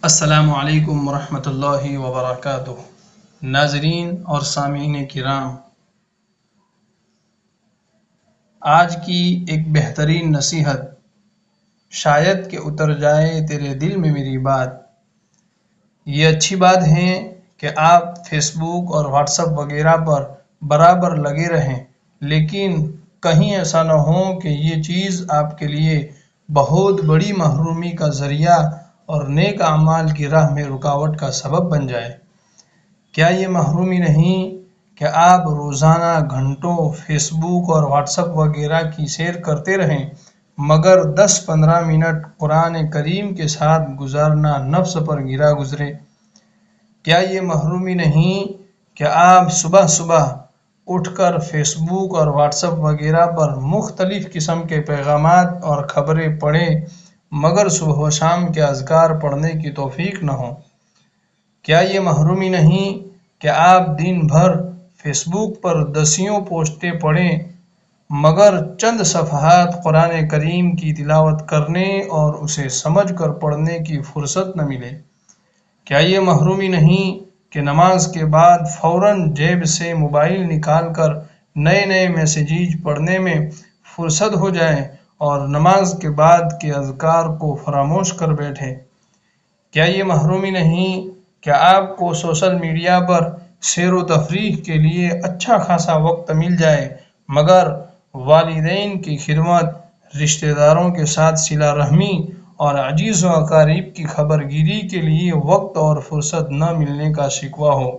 السلام علیکم ورحمۃ اللہ وبرکاتہ۔ ناظرین اور سامعین کرام، آج کی ایک بہترین نصیحت، شاید کہ اتر جائے تیرے دل میں میری بات۔ یہ اچھی بات ہے کہ آپ فیس بک اور واٹس ایپ وغیرہ پر برابر لگے رہیں، لیکن کہیں ایسا نہ ہو کہ یہ چیز آپ کے لیے بہت بڑی محرومی کا ذریعہ اور نیک اعمال کی راہ میں رکاوٹ کا سبب بن جائے۔ کیا یہ محرومی نہیں کہ آپ روزانہ گھنٹوں فیس بک اور واٹس ایپ وغیرہ کی سیر کرتے رہیں، مگر 10-15 منٹ قرآن کریم کے ساتھ گزارنا نفس پر گرا گزرے؟ کیا یہ محرومی نہیں کہ آپ صبح صبح اٹھ کر فیس بک اور واٹس ایپ وغیرہ پر مختلف قسم کے پیغامات اور خبریں پڑھیں، مگر صبح و شام کے اذکار پڑھنے کی توفیق نہ ہو؟ کیا یہ محرومی نہیں کہ آپ دن بھر فیس بک پر دسیوں پوسٹیں پڑھیں، مگر چند صفحات قرآن کریم کی تلاوت کرنے اور اسے سمجھ کر پڑھنے کی فرصت نہ ملے؟ کیا یہ محرومی نہیں کہ نماز کے بعد فوراً جیب سے موبائل نکال کر نئے میسیجز پڑھنے میں فرصت ہو جائے اور نماز کے بعد کے اذکار کو فراموش کر بیٹھے؟ کیا یہ محرومی نہیں کہ آپ کو سوشل میڈیا پر سیر و تفریح کے لیے اچھا خاصا وقت مل جائے، مگر والدین کی خدمت، رشتہ داروں کے ساتھ صلہ رحمی اور عزیز و اقارب کی خبر گیری کے لیے وقت اور فرصت نہ ملنے کا شکوہ ہو؟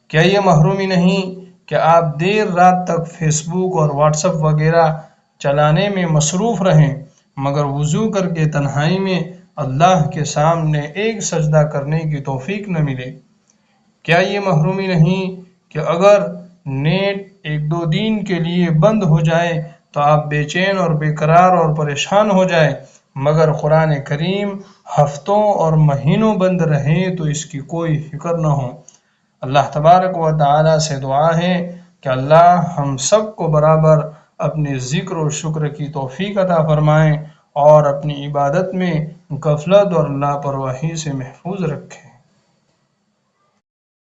کیا یہ محرومی نہیں کہ آپ دیر رات تک فیس بک اور واٹس ایپ وغیرہ چلانے میں مصروف رہیں، مگر وضو کر کے تنہائی میں اللہ کے سامنے ایک سجدہ کرنے کی توفیق نہ ملے؟ کیا یہ محرومی نہیں کہ اگر نیٹ 1-2 دن کے لیے بند ہو جائے تو آپ بے چین اور بے قرار اور پریشان ہو جائیں، مگر قرآن کریم ہفتوں اور مہینوں بند رہے تو اس کی کوئی فکر نہ ہو؟ اللہ تبارک و تعالی سے دعا ہے کہ اللہ ہم سب کو برابر اپنے ذکر و شکر کی توفیق عطا فرمائیں اور اپنی عبادت میں غفلت اور لاپرواہی سے محفوظ رکھیں۔